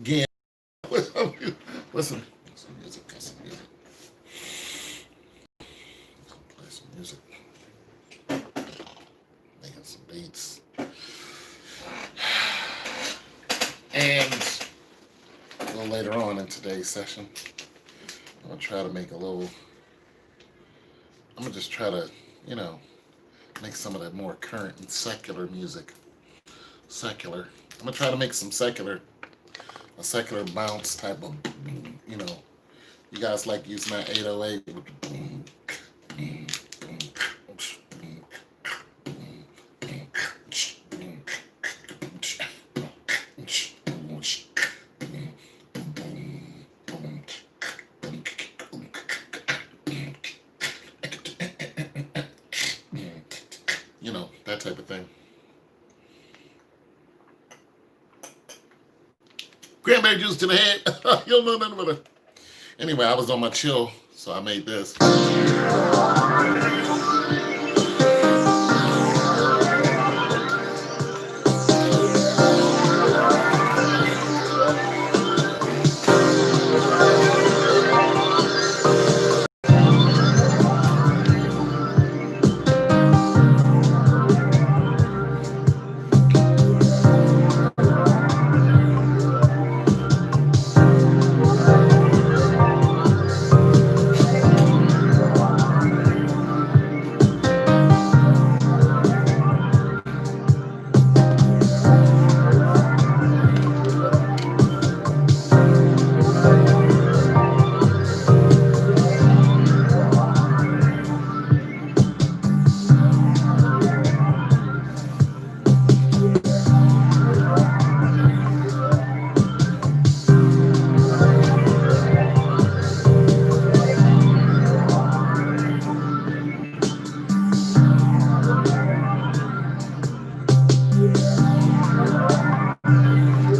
Again, listen, listen, some music, got some music. Play some music, making some beats, and a little later on in today's session, I'm gonna try to make a little. I'm gonna just try to, you know, make some of that more current and secular music. Secular. I'm gonna try to make a secular bounce type of, you know. You guys like using that 808 with the boom, boom, boom, boom, you know, that type of thing. Cranberry juice to the head. You don't know nothing about it. Anyway, I was on my chill, so I made this.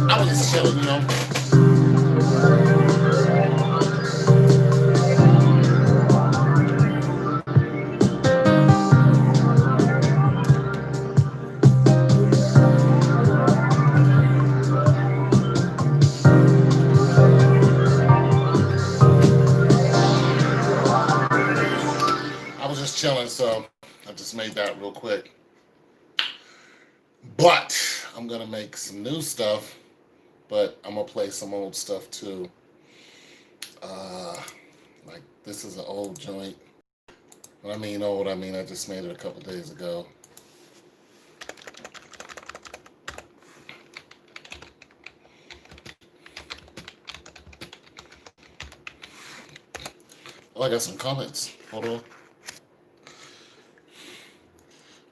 I was just chilling, you know. I was just chilling, so I just made that real quick. But I'm gonna make some new stuff, but I'm gonna play some old stuff too. Uh, like this is an old joint. When I mean old, I mean I just made it a couple days ago. Oh, I got some comments. Hold on.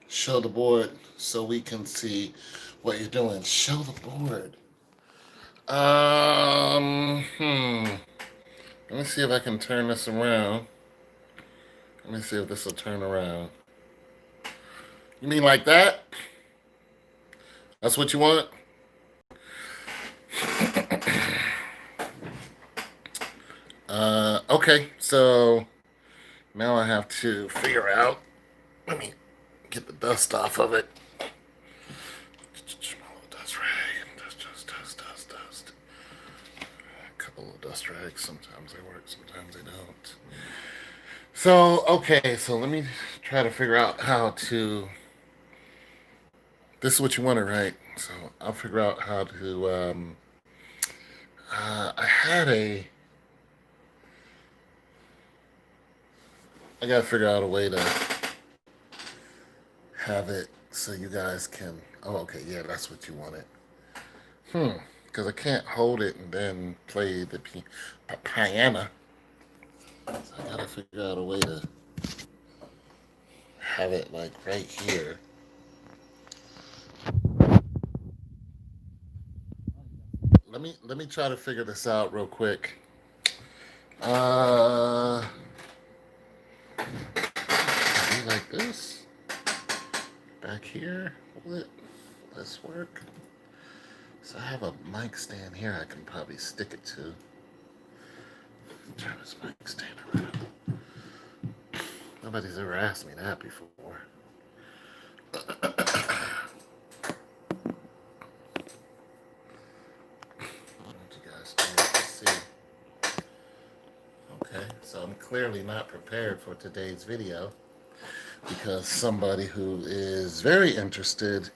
Show the board so we can see what you're doing. Show the board. Let me see if I can turn this around. Let me see if this will turn around. You mean like that? That's what you want? Okay, so now I have to figure out. Let me get the dust off of it. Dust rag. Dust. A couple of dust rags. Sometimes they work, sometimes they don't. So, okay, so let me try to figure out how to. This is what you wanted, right? So I'll figure out how to. I had a. I gotta figure out a way to have it so you guys can. Oh, okay, yeah, that's what you wanted. Because I can't hold it and then play the piano. So I gotta figure out a way to have it like right here. Let me try to figure this out real quick. Uh, be like this back here. Will it? This work? So I have a mic stand here. I can probably stick it to. Turn this mic stand around. Nobody's ever asked me that before. clearly not prepared for today's video because somebody who is very interested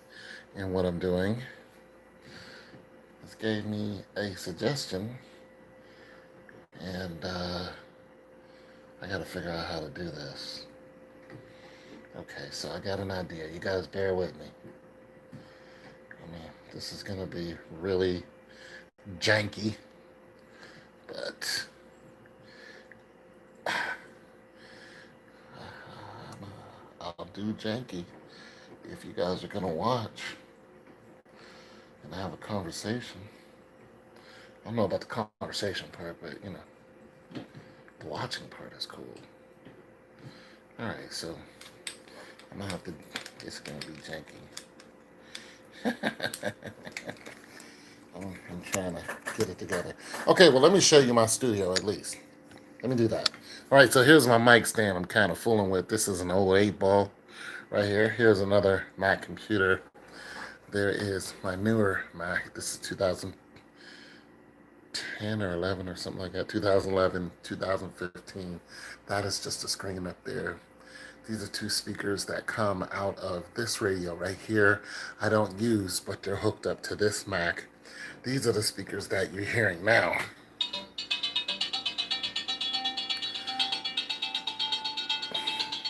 in what I'm doing gave me a suggestion, and I gotta figure out how to do this. Okay, so I got an idea. You guys bear with me. I mean, this is gonna be really janky, but I'll do janky if you guys are gonna watch and have a conversation. I don't know about the conversation part, but you know, the watching part is cool. Alright, so I'm gonna have to, it's gonna be janky. I'm trying to get it together. Okay, well, let me show you my studio at least. Let me do that. Alright, so here's my mic stand I'm kind of fooling with. This is an old 8-ball right here. Here's another Mac computer. There is my newer Mac. This is 2010 or 11 or something like that. 2011, 2015. That is just a screen up there. These are two speakers that come out of this radio right here. I don't use, but they're hooked up to this Mac. These are the speakers that you're hearing now.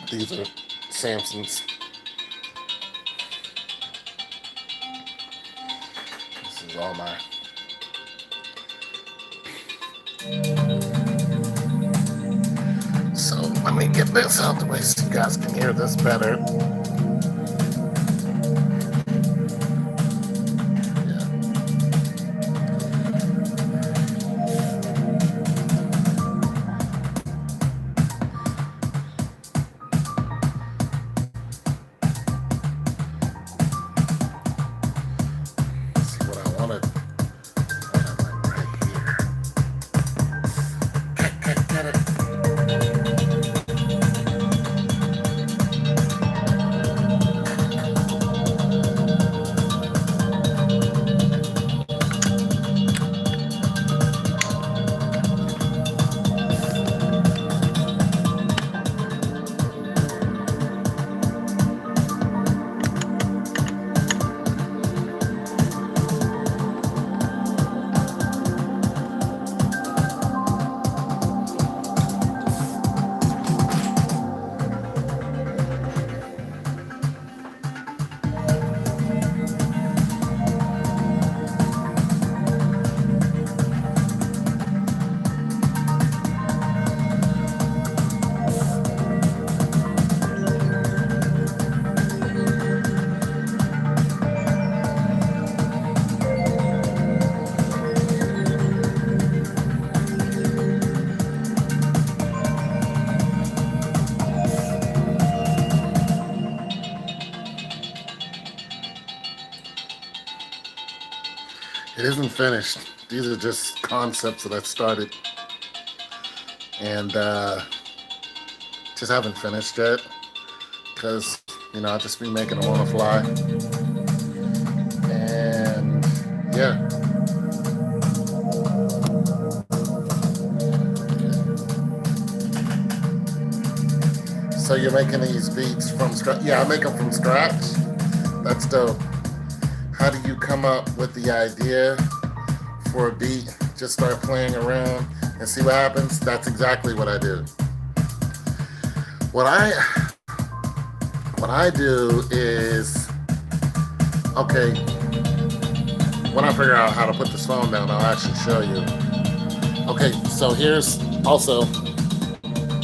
These are Samson's. This is all my So let me get this out the way so you guys can hear this better. It isn't finished. These are just concepts that I've started and just haven't finished yet because, you know, I'll just be making them on the fly. And yeah. So you're making these beats from scratch? Yeah, I make them from scratch. That's dope. How do you come up with the idea for a beat? Just start playing around and see what happens? That's exactly what I do. What I do is, okay, when I figure out how to put this phone down, I'll actually show you. Okay, so here's also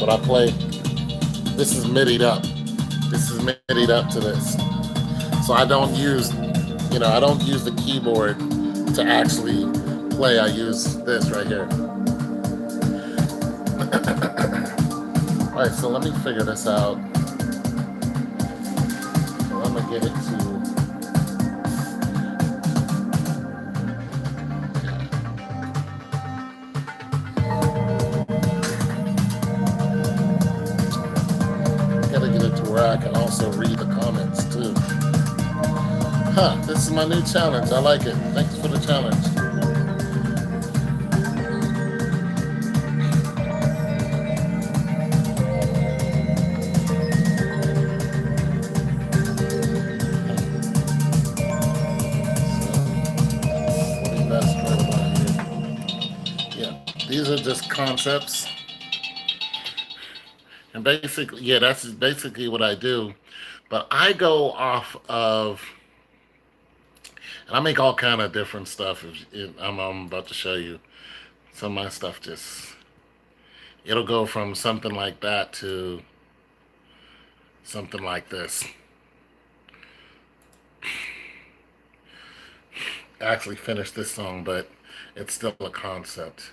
what I play. This is MIDI'd up. This is MIDI'd up to this. So I don't use, you know, I don't use the keyboard to actually play. I use this right here. All right, so let me figure this out. So I'm gonna get it to. Gotta get it to where I can also read the comments too. Huh, this is my new challenge. I like it. Thanks for the challenge. These are just concepts, and basically, yeah, that's basically what I do. But I go off of, and I make all kind of different stuff. I'm about to show you some of my stuff. Just it'll go from something like that to something like this. I actually finished this song, but it's still a concept.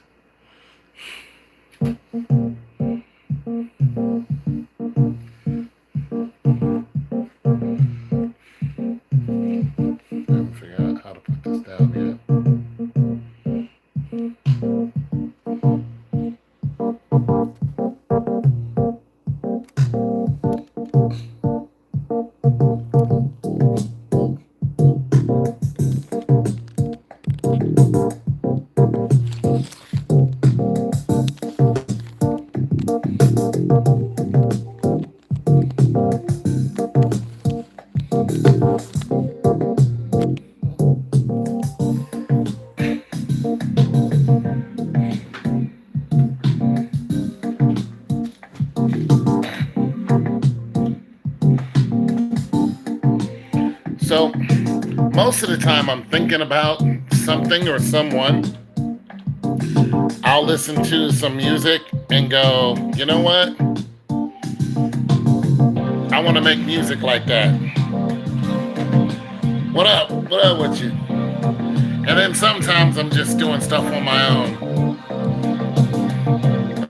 I haven't figured out how to put this down yet. So most of the time I'm thinking about something or someone. I'll listen to some music and go, you know what? I want to make music like that. What up? What up with you? And then sometimes I'm just doing stuff on my own.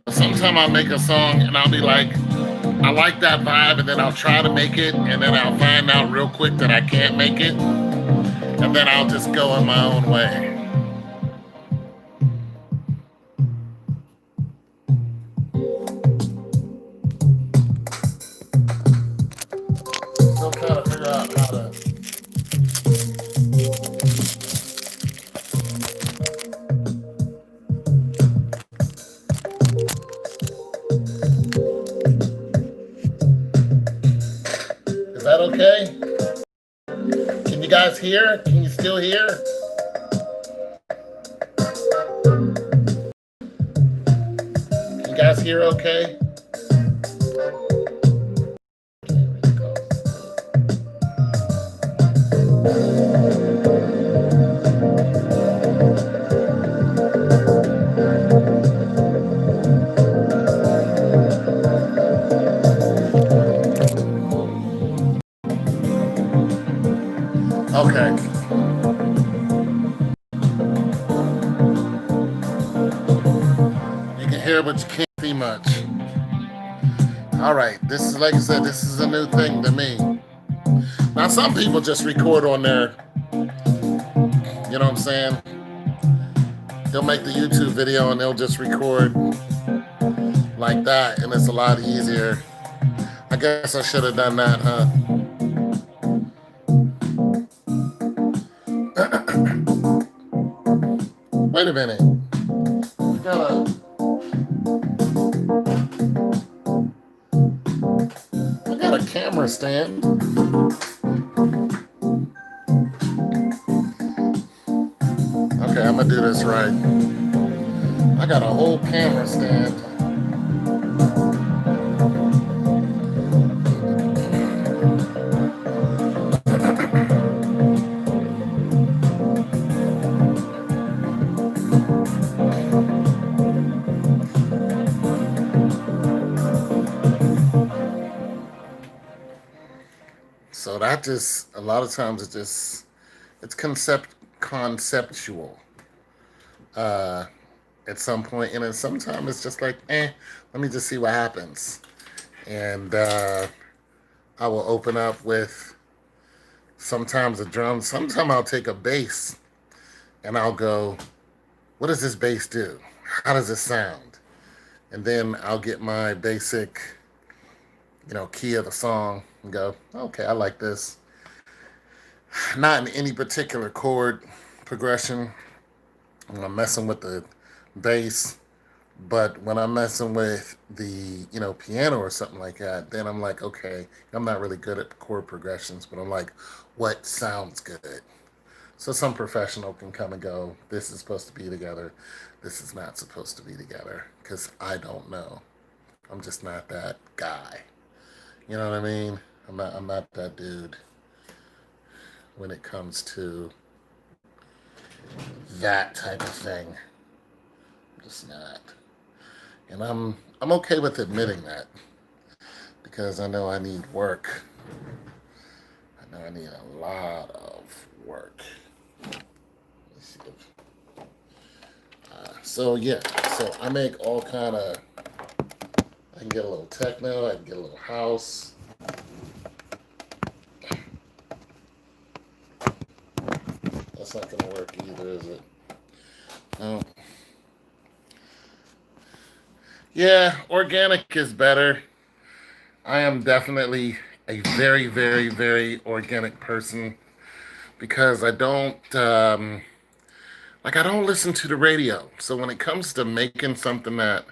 Sometimes I'll make a song and I'll be like, I like that vibe, and then I'll try to make it, and then I'll find out real quick that I can't make it, and then I'll just go in my own way. Still trying to figure out how to. Is that okay? Can you guys hear? Can you still hear? Can you guys hear okay? Okay. You can hear, but you can't see much. All right. This is, like I said, this is a new thing to me. Now, some people just record on their, you know what I'm saying? They'll make the YouTube video and they'll just record like that, and it's a lot easier. I guess I should have done that, huh? Wait a minute. I got a camera stand. Okay, I'm gonna do this right. I got a whole camera stand. So that just a lot of times it's conceptual uh, at some point, and then sometimes it's just like, let me just see what happens, and I will open up with sometimes a drum. Sometimes I'll take a bass and I'll go, what does this bass do? How does it sound? And then I'll get my basic, key of the song and go, okay, I like this. Not in any particular chord progression when I'm messing with the bass, but when I'm messing with the, piano or something like that, then I'm like, okay, I'm not really good at chord progressions, but I'm like, what sounds good? So some professional can come and go, this is supposed to be together, this is not supposed to be together, because I don't know. I'm just not that guy. You know what I mean? I'm not that dude when it comes to that type of thing. I'm just not. And I'm okay with admitting that because I know I need work. I know I need a lot of work. Let's see if, so yeah, so I make all kind of. I can get a little techno. I can get a little house. That's not gonna work either, is it? No. Yeah, organic is better. I am definitely a very, very, very organic person because I don't I don't listen to the radio. So when it comes to making something that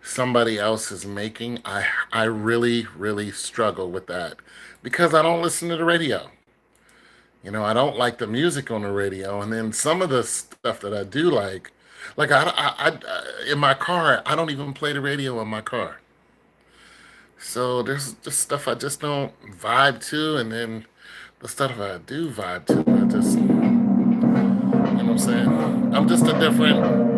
somebody else is making, I really, really struggle with that because I don't listen to the radio. You know, I don't like the music on the radio, and then some of the stuff that I do like in my car, I don't even play the radio in my car. So there's just stuff I just don't vibe to, and then the stuff I do vibe to, I just, you know what I'm saying? I'm just a different.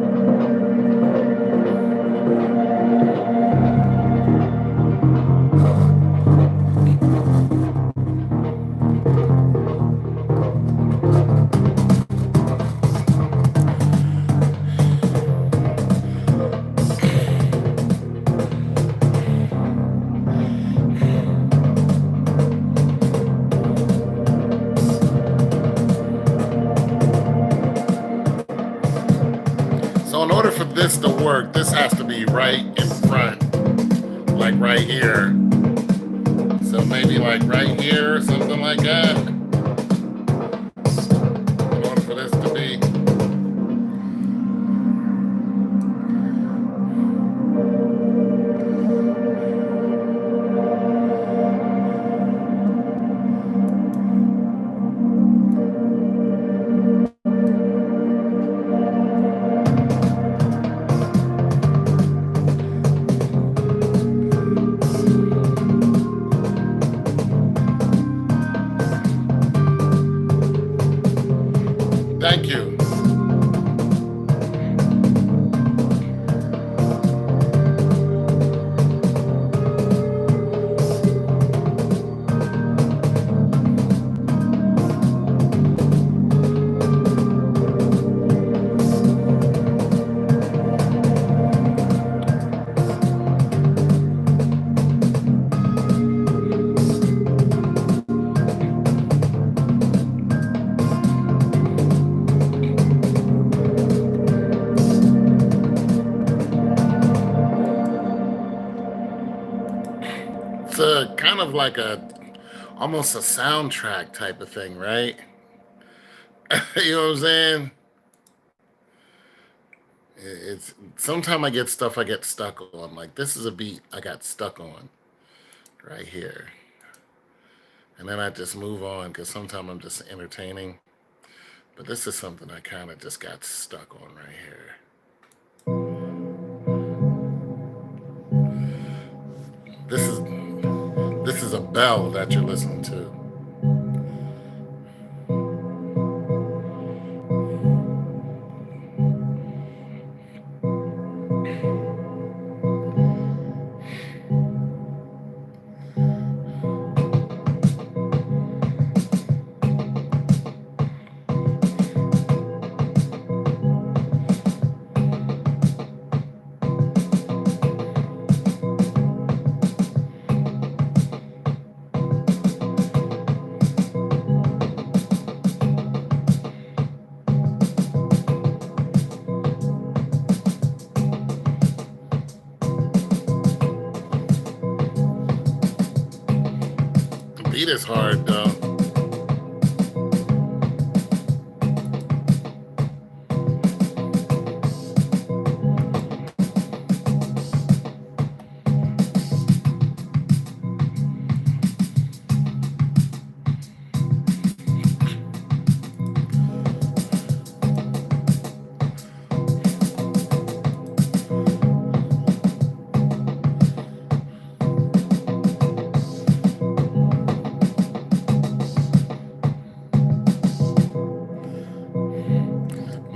So in order for this to work, this has to be right in front, like right here. So maybe like right here or something like that. In order for this to be. Thank you. It's a kind of like a almost a soundtrack type of thing, right? You know what I'm saying? It's sometimes I get stuff I get stuck on. Like this is a beat I got stuck on right here, and then I just move on because sometimes I'm just entertaining. But this is something I kind of just got stuck on right here. This is this is a bell that you're listening to. The beat is hard though.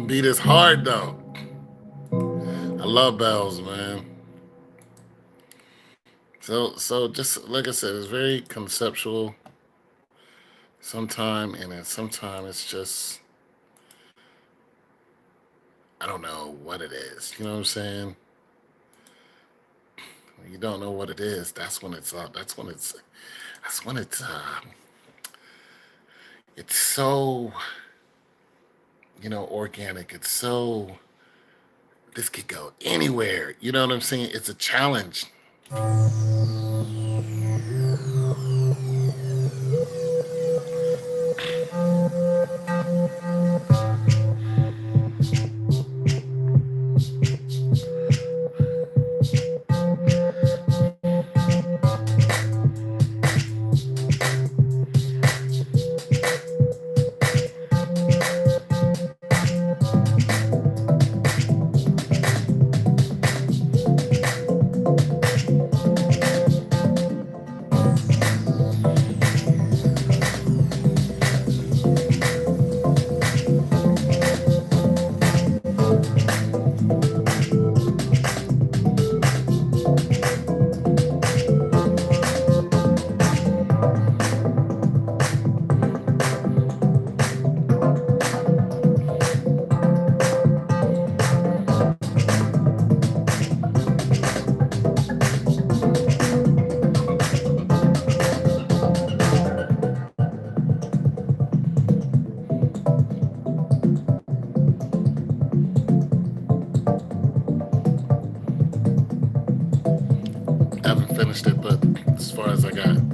Beat is hard though. I love bells, man. So just like I said, it's very conceptual sometime, and then sometime it's just I don't know what it is. You know what I'm saying? When you don't know what it is, that's when it's up. That's when it's so organic. It's so this could go anywhere. You know what I'm saying? It's a challenge. I haven't finished it, but as far as I got, haven't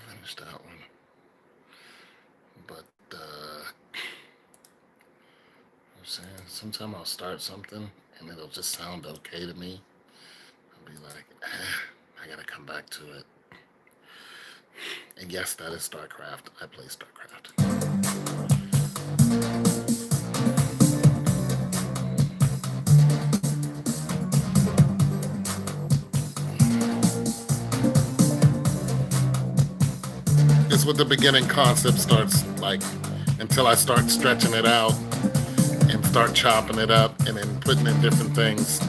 finished that one. But I'm saying sometimes I'll start something and it'll just sound okay to me. I'll be like, I gotta come back to it. And yes, that is StarCraft. I play StarCraft. It's what the beginning concept starts like until I start stretching it out and start chopping it up and then putting in different things.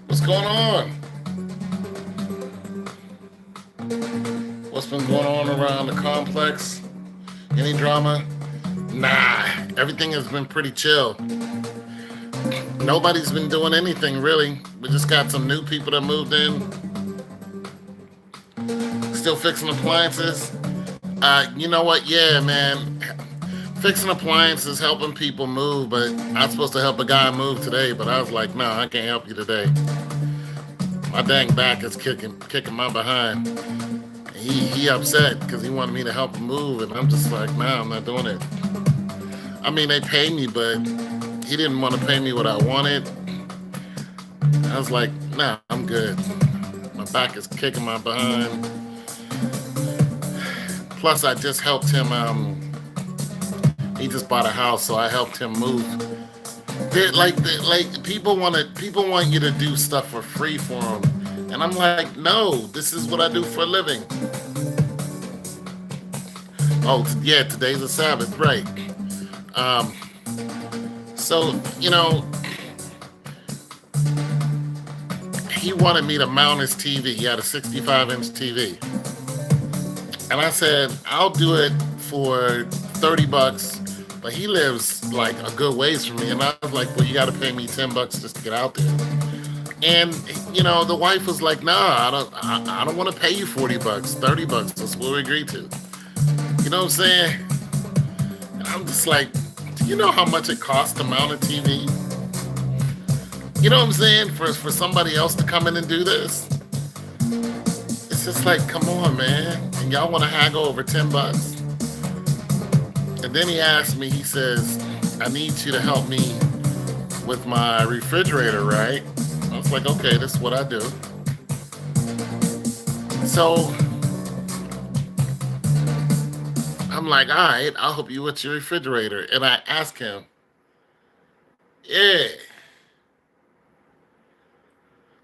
What's going on? What's been going on around the complex? Any drama? Nah, everything has been pretty chill. Nobody's been doing anything really. We just got some new people that moved in. Still fixing appliances. You know what? Yeah, man. Fixing appliances, helping people move, but I was supposed to help a guy move today, but I was like, no, I can't help you today. My dang back is kicking my behind. He upset because he wanted me to help him move, and I'm just like, nah, I'm not doing it. I mean, they pay me, but he didn't want to pay me what I wanted. I was like, nah, I'm good. My back is kicking my behind. Plus, I just helped him. He just bought a house, so I helped him move. People want you to do stuff for free for them, and I'm like, no, this is what I do for a living. Oh yeah, today's a Sabbath, right? Um, so he wanted me to mount his TV. He had a 65-inch TV. And I said, I'll do it for 30 bucks. But he lives like a good ways from me. And I was like, well, you got to pay me 10 bucks just to get out there. And, the wife was like, nah, I don't want to pay you 40 bucks, 30 bucks. That's what we agreed to. You know what I'm saying? And I'm just like, do you know how much it costs to mount a TV? You know what I'm saying? For somebody else to come in and do this? It's just like, come on, man. And y'all want to haggle over 10 bucks? And then he asked me, he says, I need you to help me with my refrigerator, right? I was like, okay, this is what I do. So I'm like, all right, I'll help you with your refrigerator. And I ask him, yeah,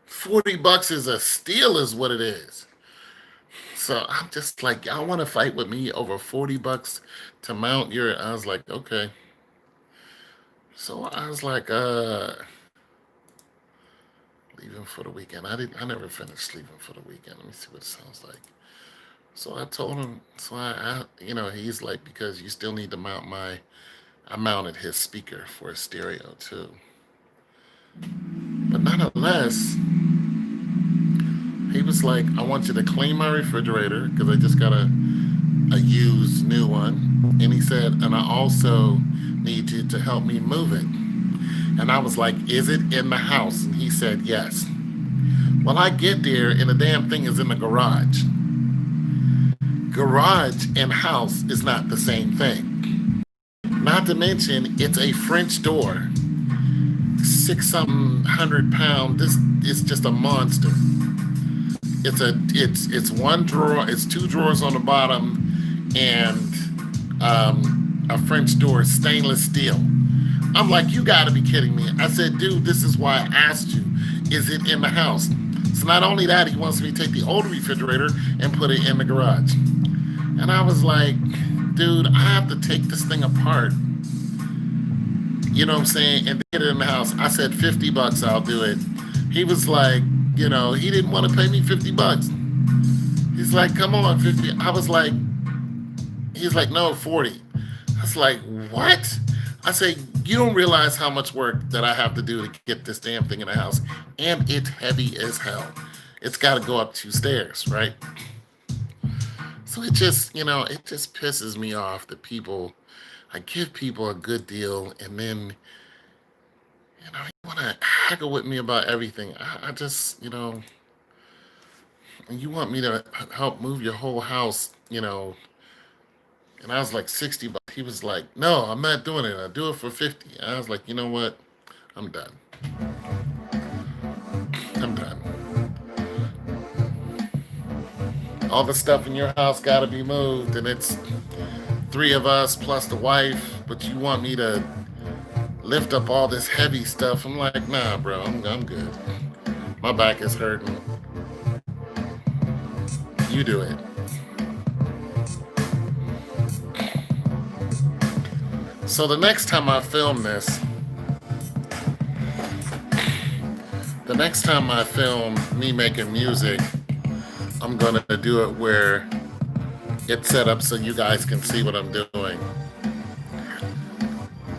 40 bucks is a steal, is what it is. So I'm just like, y'all want to fight with me over 40 bucks to mount your. I was like, okay. So I was like, leaving for the weekend. I never finished leaving for the weekend. Let me see what it sounds like. So I told him, so he's like, because you still need to mount I mounted his speaker for a stereo too. But nonetheless, he was like, I want you to clean my refrigerator because I just got a used new one. And he said, and I also need you to help me move it. And I was like, is it in the house? And he said, yes. Well, I get there and the damn thing is in the garage. Garage and house is not the same thing. Not to mention, it's a French door. 6-something 100 pound. This is just a monster. It's one drawer. It's two drawers on the bottom, and a French door, stainless steel. I'm like, you got to be kidding me. I said, dude, this is why I asked you. Is it in the house? So not only that, he wants me to take the old refrigerator and put it in the garage. And I was like, dude, I have to take this thing apart. You know what I'm saying? And get it in the house. I said 50 bucks, I'll do it. He was like, he didn't want to pay me 50 bucks. He's like, come on, 50. I was like, he's like, no, 40. I was like, what? I say, you don't realize how much work that I have to do to get this damn thing in the house. And it's heavy as hell. It's got to go up 2 stairs, right? So it just pisses me off that I give people a good deal and then, you want to haggle with me about everything. I just, and you want me to help move your whole house, and I was like 60 bucks. He was like, no, I'm not doing it. I'll do it for 50. I was like, you know what? I'm done. I'm done. All the stuff in your house got to be moved, and it's 3 of us plus the wife, but you want me to lift up all this heavy stuff. I'm like, nah, bro, I'm good. My back is hurting. You do it. So the next time I film me making music, I'm going to do it where it's set up so you guys can see what I'm doing.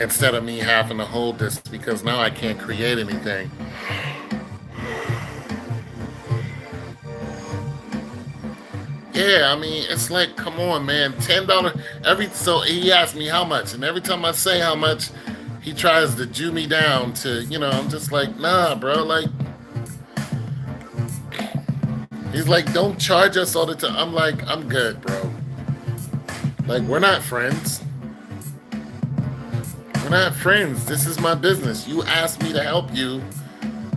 Instead of me having to hold this because now I can't create anything. Yeah, I mean, it's like, come on, man, $10 so he asked me how much, and every time I say how much, he tries to Jew me down to, I'm just like, nah, bro, like, he's like, don't charge us all the time. I'm like, I'm good, bro. Like, we're not friends. We're not friends. This is my business. You asked me to help you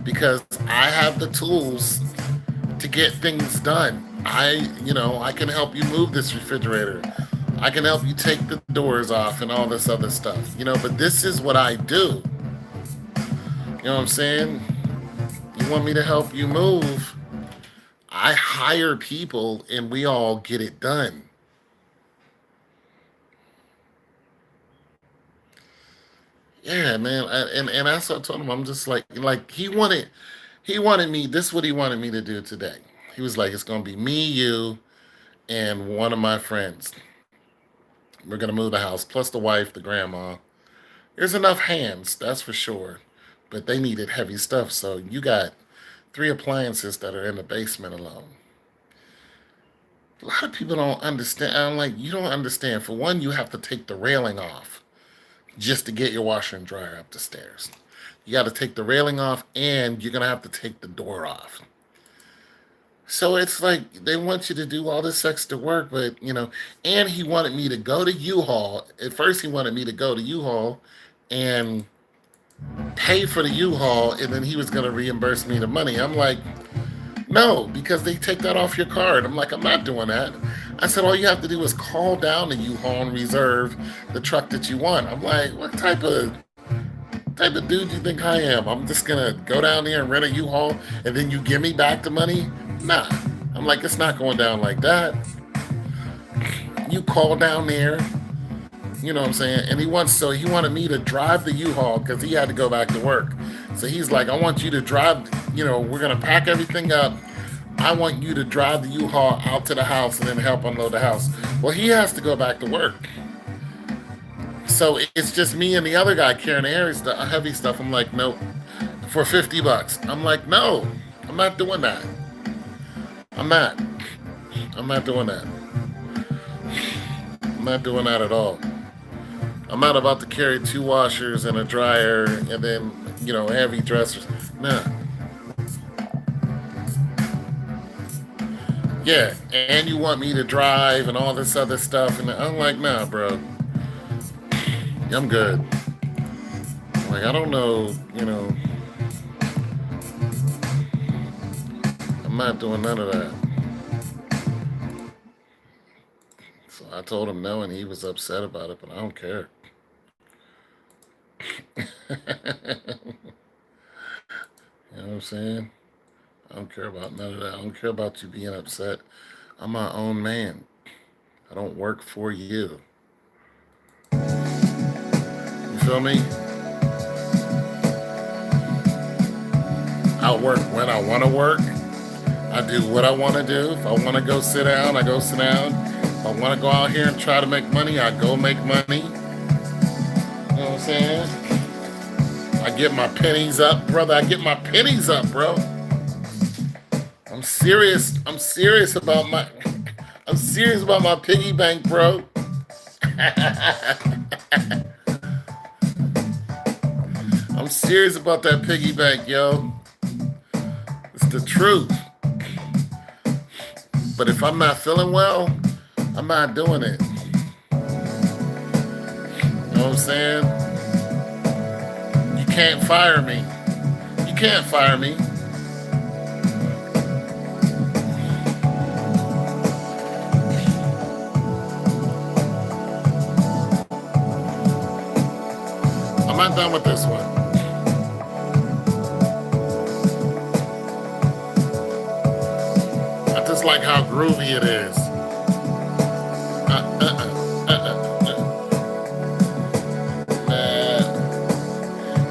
because I have the tools to get things done. I can help you move this refrigerator. I can help you take the doors off and all this other stuff, but this is what I do. You know what I'm saying? You want me to help you move? I hire people and we all get it done. Yeah, man. And that's what I told him. I'm just like he wanted me, this is what he wanted me to do today. He was like, it's going to be me, you, and one of my friends. We're gonna move the house, plus the wife, the grandma. There's enough hands, that's for sure. But they needed heavy stuff, so you got three appliances that are in the basement alone. A lot of people don't understand. I'm like, you don't understand. For one, you have to take the railing off just to get your washer and dryer up the stairs. You got to take the railing off, and you're gonna have to take the door off. So it's like they want you to do all this extra work, but and he wanted me to go to U-Haul. At first, he wanted me to go to U-Haul and pay for the U-Haul, and then he was going to reimburse me the money. I'm like, no, because they take that off your card. I'm like, I'm not doing that. I said, all you have to do is call down the U-Haul and reserve the truck that you want. I'm like, what type of dude do you think I am? I'm just gonna go down there and rent a U-Haul and then you give me back the money? Nah. I'm like, it's not going down like that. You call down there, you know what I'm saying? And he wanted me to drive the U-Haul because he had to go back to work. So he's like, I want you to drive, we're gonna pack everything up. I want you to drive the U-Haul out to the house and then help unload the house. Well, he has to go back to work. So it's just me and the other guy carrying the heavy stuff. I'm like, nope, for $50. I'm like, no, I'm not doing that. I'm not. I'm not doing that. I'm not doing that at all. I'm not about to carry two washers and a dryer and then, heavy dressers. Nah. Yeah, and you want me to drive and all this other stuff. And I'm like, nah, bro. I'm good. Like, I don't know, I'm not doing none of that. So I told him no, and he was upset about it, but I don't care. You know what I'm saying? I don't care about none of that. I don't care about you being upset. I'm my own man. I don't work for you. You feel me? I work when I want to work. I do what I want to do. If I want to go sit down, I go sit down. If I want to go out here and try to make money, I go make money. You know what I'm saying? I get my pennies up, brother. I get my pennies up, bro. I'm serious. I'm serious about my piggy bank, bro. I'm serious about that piggy bank, yo. It's the truth. But if I'm not feeling well, I'm not doing it. You know what I'm saying? You can't fire me. You can't fire me. I'm not done with this one. I just like how groovy it is.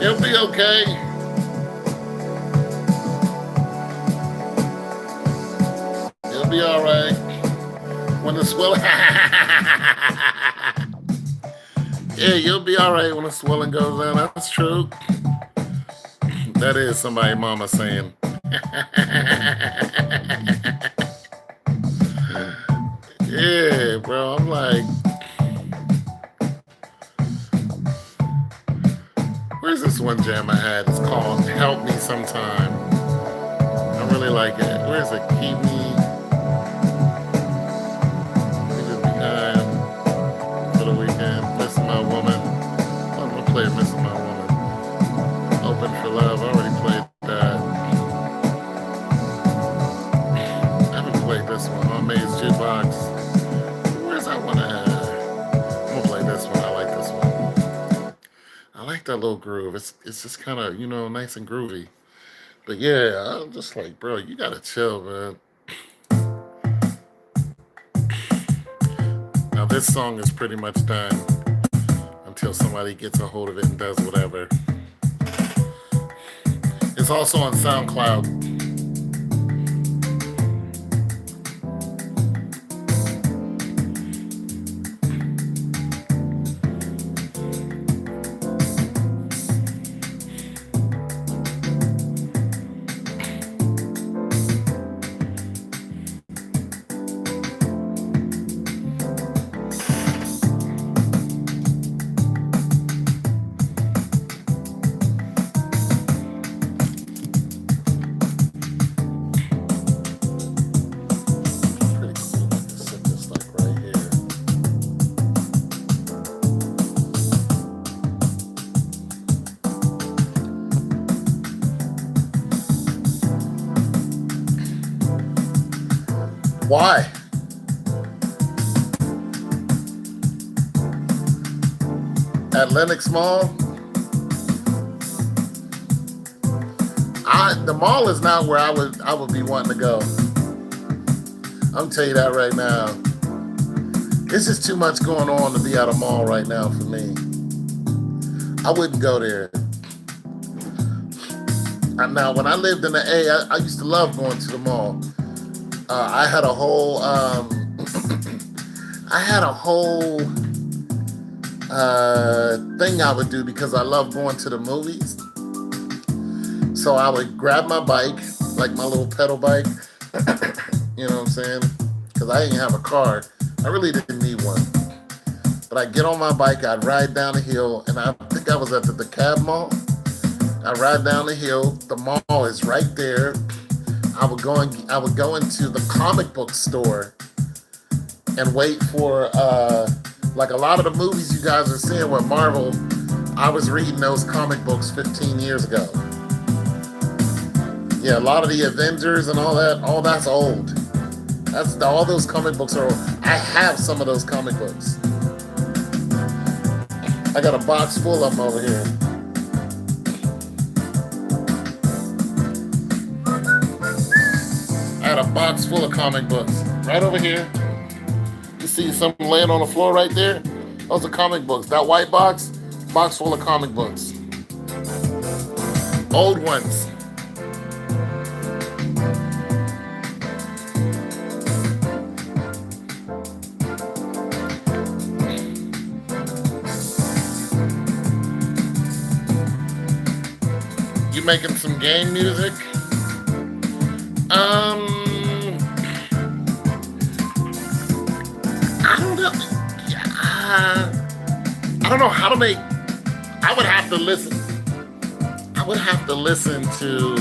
It'll be okay. It'll be all right. When the swelling, yeah, you'll be all right when the swelling goes down. That's true. That is somebody mama saying. Yeah, bro. I'm like, where's this one jam I had? It's called Help Me Sometime. I really like it. Where's it? Keep me. Leave it behind for the weekend. Missing my woman. I'm gonna play Missing My Woman. Open for Love. I already played that. I haven't played this one. On Maze Jukebox. Where's that one at? I'm gonna play this one. I like this one. I like that little groove. It's just kind of, nice and groovy. But yeah, I'm just like, bro, you gotta chill, man. Now this song is pretty much done until somebody gets a hold of it and does whatever. It's also on SoundCloud. Why? At Lenox Mall, the mall is not where I would be wanting to go. I'm tell you that right now. It's just too much going on to be at a mall right now for me. I wouldn't go there. Now, when I lived in the A, I used to love going to the mall. I had a whole, I had a whole thing I would do because I love going to the movies. So I would grab my bike, like my little pedal bike. You know what I'm saying? Because I didn't have a car. I really didn't need one. But I'd get on my bike, I'd ride down the hill, and I think I was at the DeKalb Mall. I ride down the hill. The mall is right there. I would go into the comic book store and wait for like a lot of the movies you guys are seeing with Marvel. I was reading those comic books 15 years ago. Yeah, a lot of the Avengers and all that's old. All those comic books are old. I have some of those comic books. I got a box full of them over here. I had a box full of comic books right over here. You see something laying on the floor right there? Those are comic books. That white box full of comic books. Old ones. You making some game music? I don't know. I don't know how to make. I would have to listen. I would have to listen to.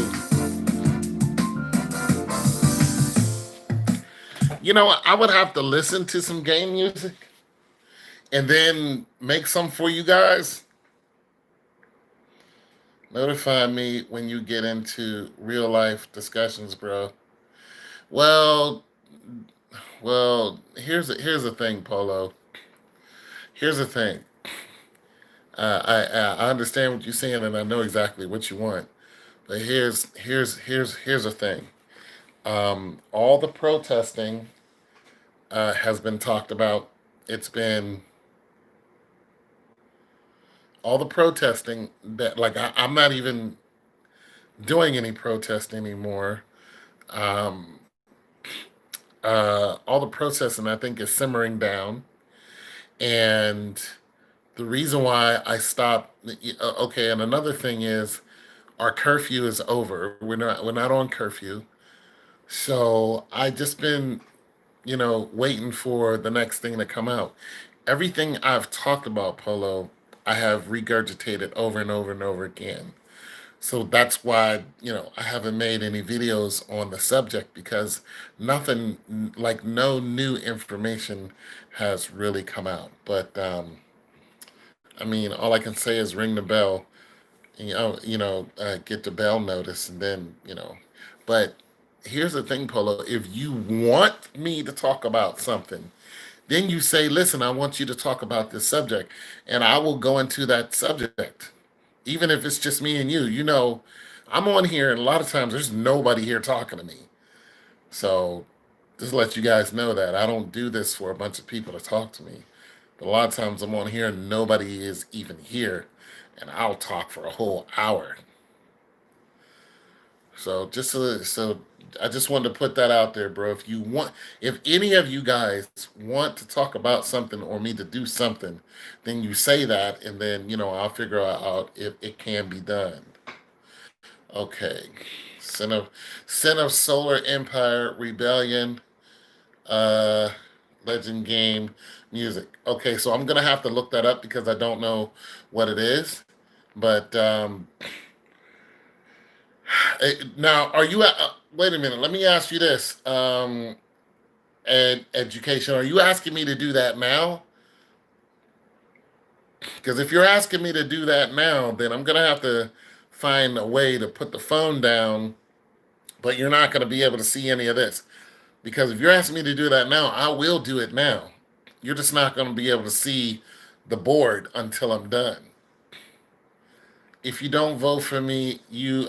I would have to listen to some game music and then make some for you guys. Notify me when you get into real life discussions, bro. Well, here's the thing, Polo. Here's the thing. I understand what you're saying, and I know exactly what you want. But here's the thing. All the protesting has been talked about. It's been all the protesting that like I'm not even doing any protest anymore. Um, all the protesting I think is simmering down, and the reason why I stopped. Okay, and another thing is our curfew is over. We're not on curfew, so I just been waiting for the next thing to come out. Everything I've talked about, Polo, I have regurgitated over and over and over again. So that's why, I haven't made any videos on the subject because nothing, like no new information has really come out. But I mean, all I can say is ring the bell, get the bell notice, and then, But here's the thing, Polo. If you want me to talk about something, then you say, listen, I want you to talk about this subject, and I will go into that subject, even if it's just me and you. I'm on here, and a lot of times there's nobody here talking to me. So just let you guys know that I don't do this for a bunch of people to talk to me. But a lot of times I'm on here and nobody is even here, and I'll talk for a whole hour. So I just wanted to put that out there, bro. If any of you guys want to talk about something or me to do something, then you say that, and then I'll figure out if it can be done. Okay, Sin of Solar Empire Rebellion, uh, Legend Game Music. Okay, so I'm gonna have to look that up because I don't know what it is. But now, are you? Wait a minute. Let me ask you this. Education. Are you asking me to do that now? Because if you're asking me to do that now, then I'm gonna have to find a way to put the phone down. But you're not gonna be able to see any of this. Because if you're asking me to do that now, I will do it now. You're just not going to be able to see the board until I'm done. If you don't vote for me, you.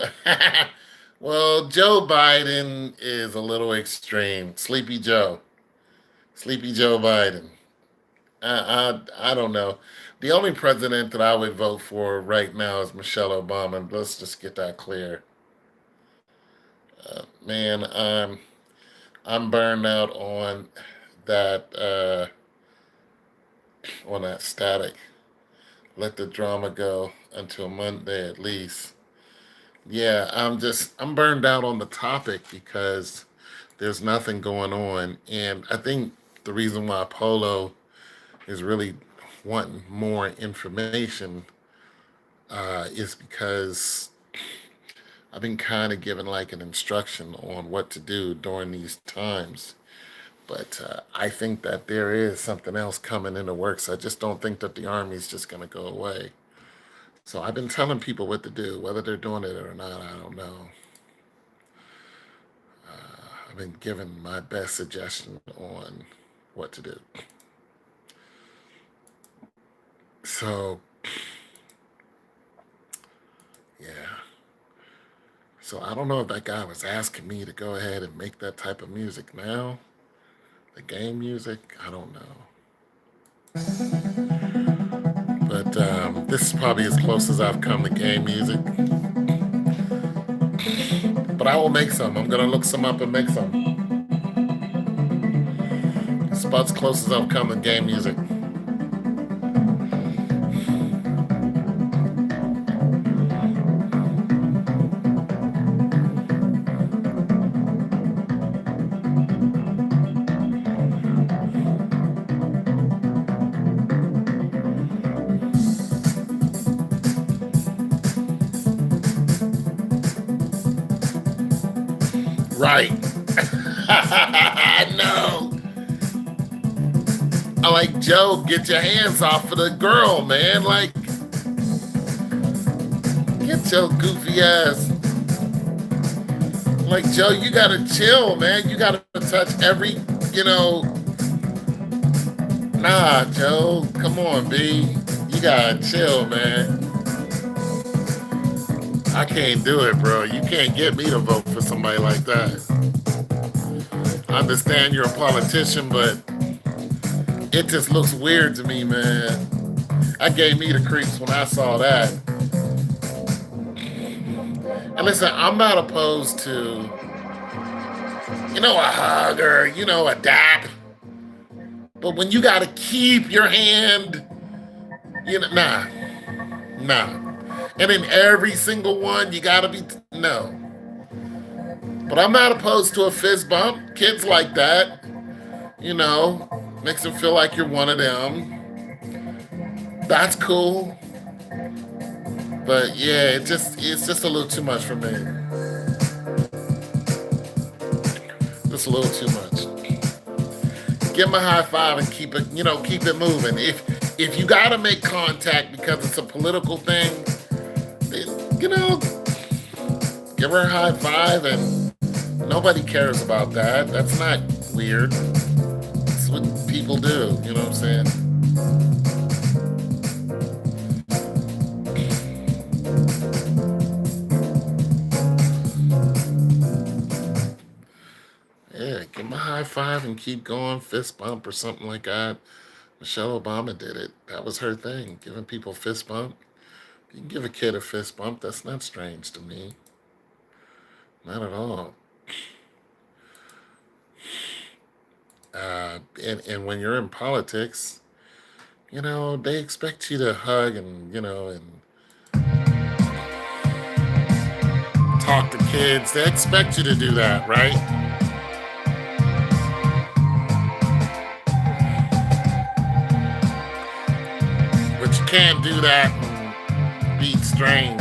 Well, Joe Biden is a little extreme. Sleepy Joe. Sleepy Joe Biden. I don't know. The only president that I would vote for right now is Michelle Obama. Let's just get that clear. Man, I'm burned out that on that static. Let the drama go until Monday at least. Yeah, I'm burned out on the topic because there's nothing going on, and I think the reason why Polo is really wanting more information is because I've been kind of given like an instruction on what to do during these times. But I think that there is something else coming in the works. I just don't think that the army's just going to go away. So I've been telling people what to do, whether they're doing it or not, I don't know. I've been given my best suggestion on what to do. So, yeah. So I don't know if that guy was asking me to go ahead and make that type of music now. The game music, I don't know. But this is probably as close as I've come to game music. But I will make some. I'm going to look some up and make some. It's about as close as I've come to game music. Right. No. I like Joe, get your hands off of the girl, man. Like, get your goofy ass. Like, Joe, you gotta chill, man. You gotta touch every, Nah, Joe. Come on, B. You gotta chill, man. I can't do it, bro. You can't get me to vote for somebody like that. I understand you're a politician, but it just looks weird to me, man. That gave me the creeps when I saw that. And listen, I'm not opposed to, a hug or, a dap. But when you got to keep your hand, nah. And in every single one, you got to be, no. But I'm not opposed to a fist bump. Kids like that, makes them feel like you're one of them. That's cool. But yeah, it's just a little too much for me. Just a little too much. Give them a high five and keep it moving. If you got to make contact because it's a political thing, then, give her a high five, and nobody cares about that. That's not weird. It's what people do, you know what I'm saying? Yeah, give them a high five and keep going, fist bump or something like that. Michelle Obama did it. That was her thing, giving people fist bump. You can give a kid a fist bump. That's not strange to me. Not at all. And when you're in politics, they expect you to hug and talk to kids. They expect you to do that, right? But you can't do that and be strange.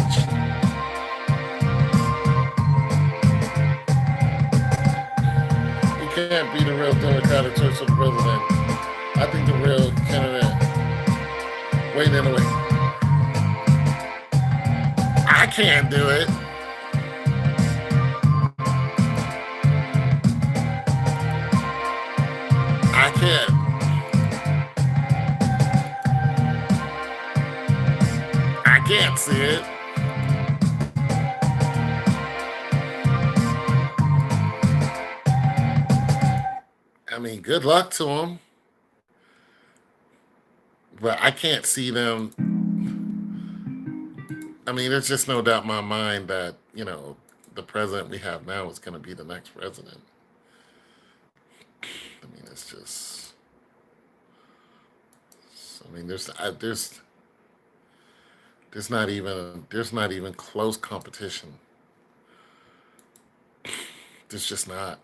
You can't be the real Democratic choice for the president. I think the real candidate. Wait, anyway. I can't do it. can't see it. I mean, good luck to them, but I can't see them. I mean, there's just no doubt in my mind that, the president we have now is going to be the next president. I mean, it's just, I mean, there's not even close competition. There's just not.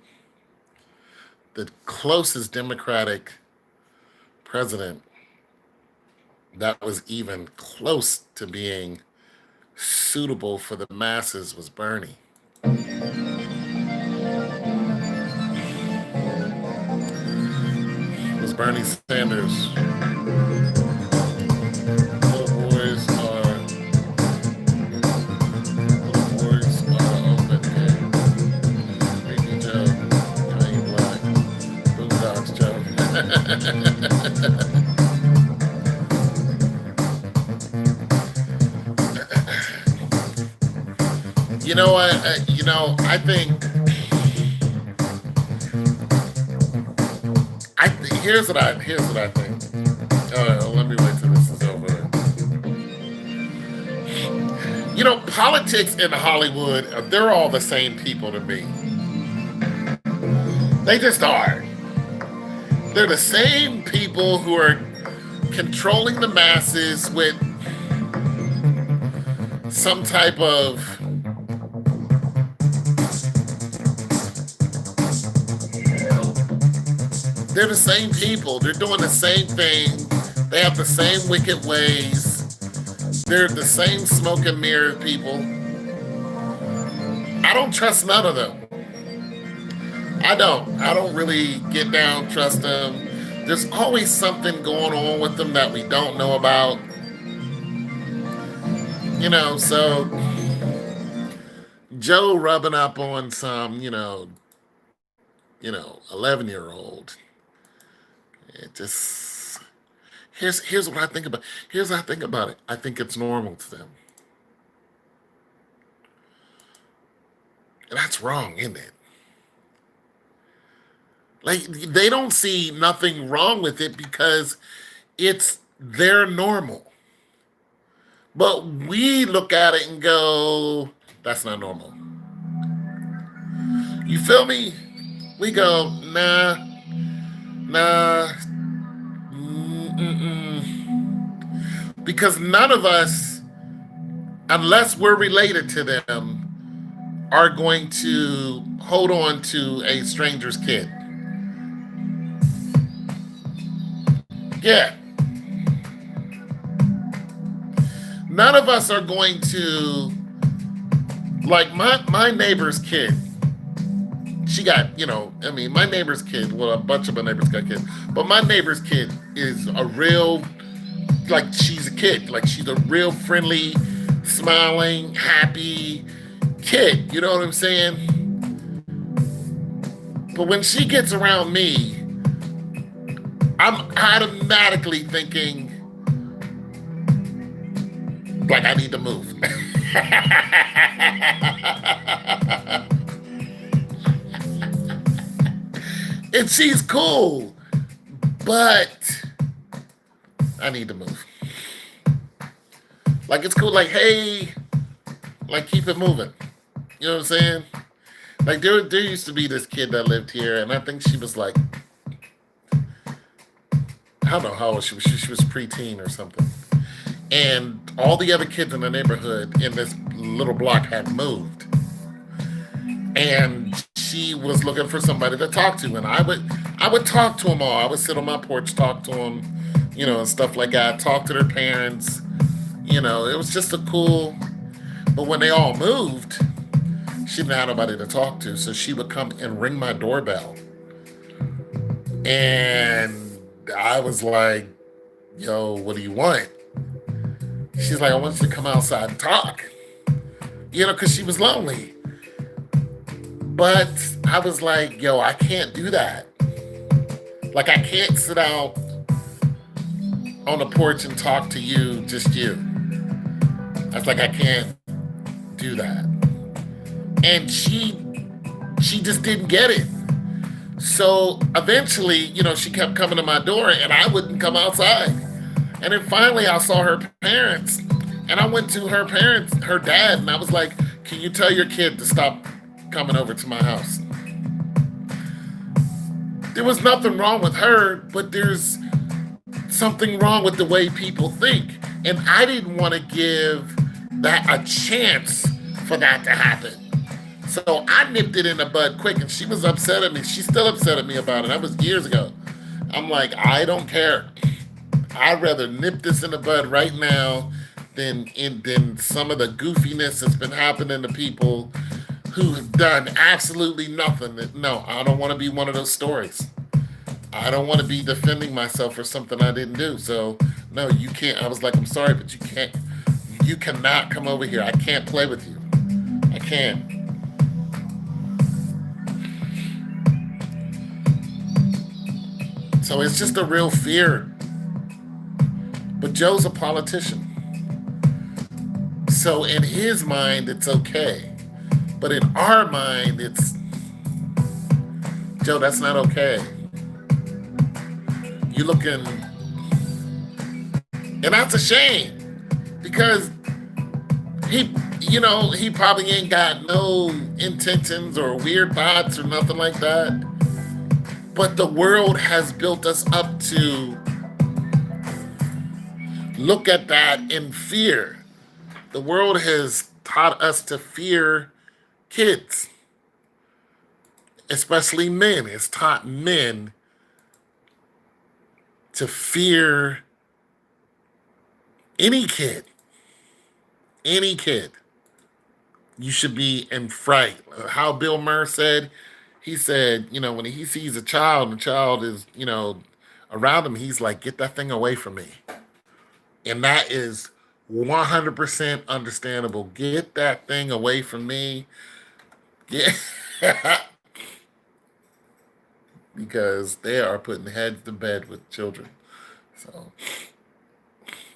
The closest Democratic president that was even close to being suitable for the masses was Bernie. It was Bernie Sanders. Little boys are little boys are open here. Baby Joe, you ain't black. Boondocks Joe. You know what? I think here's what I think. Let me wait till this is over. Politics in Hollywood, they're all the same people to me. They just are. They're the same people who are controlling the masses with some type of they're the same people. They're doing the same thing. They have the same wicked ways. They're the same smoke and mirror people. I don't trust none of them. I don't. I don't really get down, trust them. There's always something going on with them that we don't know about. So Joe rubbing up on some, 11-year-old. It just here's what I think about. Here's what I think about it. I think it's normal to them. And that's wrong, isn't it? Like they don't see nothing wrong with it because it's their normal. But we look at it and go, that's not normal. You feel me? We go, nah, because none of us, unless we're related to them, are going to hold on to a stranger's kid. Yeah. None of us are going to, like my neighbor's kid. She got, my neighbor's kid, well, a bunch of my neighbors got kids, but my neighbor's kid is a real, like, she's a kid. Like, she's a real friendly, smiling, happy kid. You know what I'm saying? But when she gets around me, I'm automatically thinking, like, I need to move. And she's cool, but I need to move. Like, it's cool, like, hey, like, keep it moving. You know what I'm saying? Like, there used to be this kid that lived here, and I think she was like, I don't know how old she was. She was preteen or something. And all the other kids in the neighborhood in this little block had moved. And she was looking for somebody to talk to. And I would talk to them all. I would sit on my porch, talk to them, and stuff like that. Talk to their parents. It was just a cool. But when they all moved, she didn't have nobody to talk to. So she would come and ring my doorbell. And I was like, yo, what do you want? She's like, I want you to come outside and talk. Because she was lonely. But I was like, yo, I can't do that. Like, I can't sit out on the porch and talk to you, just you. I was like, I can't do that. And she just didn't get it. So eventually, she kept coming to my door and I wouldn't come outside. And then finally I saw her parents and I went to her parents, her dad, and I was like, can you tell your kid to stop coming over to my house? There was nothing wrong with her, but there's something wrong with the way people think. And I didn't want to give that a chance for that to happen. So I nipped it in the bud quick, and she was upset at me. She's still upset at me about it. That was years ago. I'm like, I don't care. I'd rather nip this in the bud right now than some of the goofiness that's been happening to people who have done absolutely nothing. No, I don't want to be one of those stories. I don't want to be defending myself for something I didn't do. So no, you can't. I was like, I'm sorry, but you can't. You cannot come over here. I can't play with you. I can't. So it's just a real fear. But Joe's a politician. So in his mind, it's okay. But in our mind, it's, Joe, that's not okay. You looking, and that's a shame because he probably ain't got no intentions or weird thoughts or nothing like that. But the world has built us up to look at that in fear. The world has taught us to fear kids, especially men. It's taught men to fear any kid. Any kid. You should be in fright. How Bill Maher said, he said, when he sees a child and the child is, around him, he's like, get that thing away from me. And that is 100% understandable. Get that thing away from me. Get because they are putting heads to bed with children. So,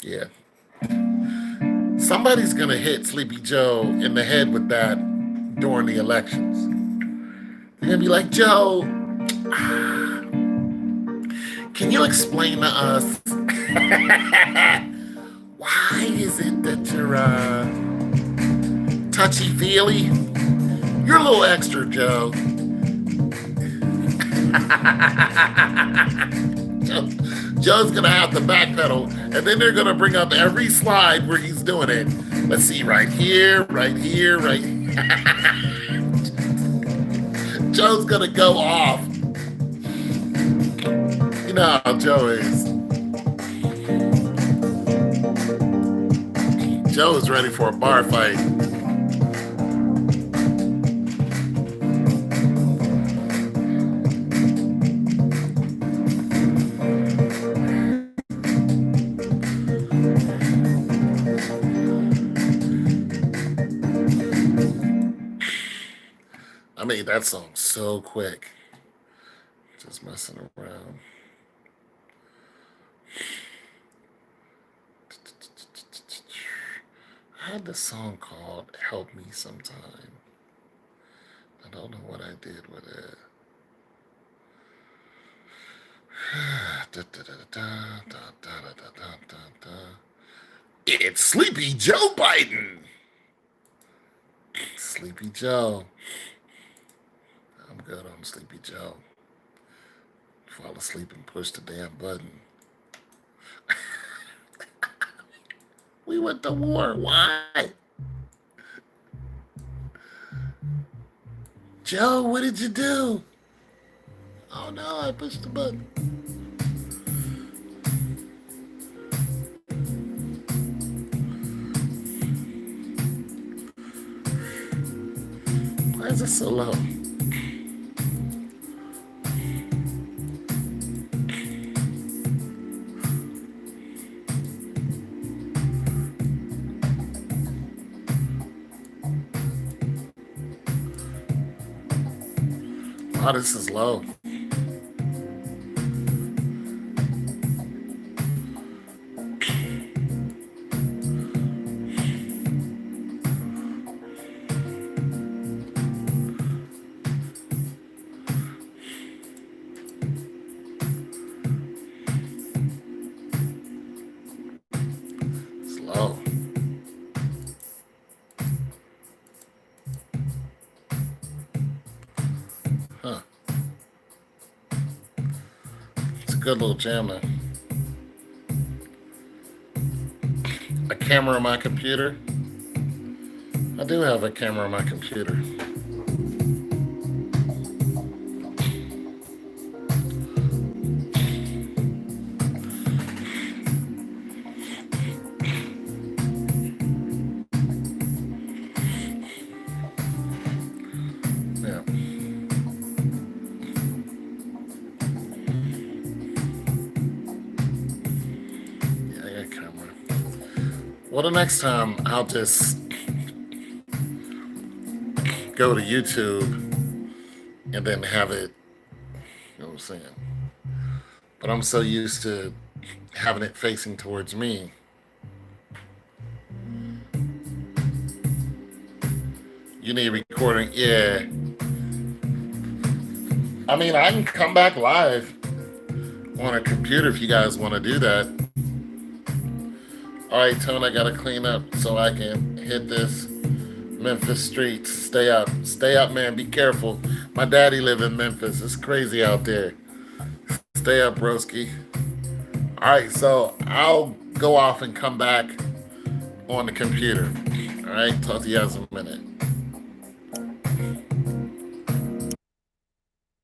yeah. Somebody's going to hit Sleepy Joe in the head with that during the elections. They're going to be like, Joe, can you explain to us why is it that you're touchy-feely? You're a little extra, Joe. Joe's gonna have to backpedal, and then they're gonna bring up every slide where he's doing it. Let's see, right here, right here, right here. Joe's gonna go off. You know how Joe is. Joe is ready for a bar fight. I made that song so quick. Just messing around. I had this song called Help Me Sometime. I don't know what I did with it. It's Sleepy Joe Biden. Sleepy Joe. I'm good on Sleepy Joe. Fall asleep and push the damn button. We went to war. Why? Joe, what did you do? Oh no, I pushed the button. Why is it so low? Oh, this is low. good little jam though. A camera on my computer. I do have a camera on my computer. Yeah. Yeah, I got a camera. Well, the next time I'll just go to YouTube and then have it, you know what I'm saying? But I'm so used to having it facing towards me. You need recording. Yeah. I mean, I can come back live on a computer if you guys want to do that. All right, Tone, I got to clean up so I can hit this Memphis streets. Stay up, man. Be careful. My daddy live in Memphis. It's crazy out there. Stay up, broski. All right, so I'll go off and come back on the computer. All right, talk to you guys in a minute.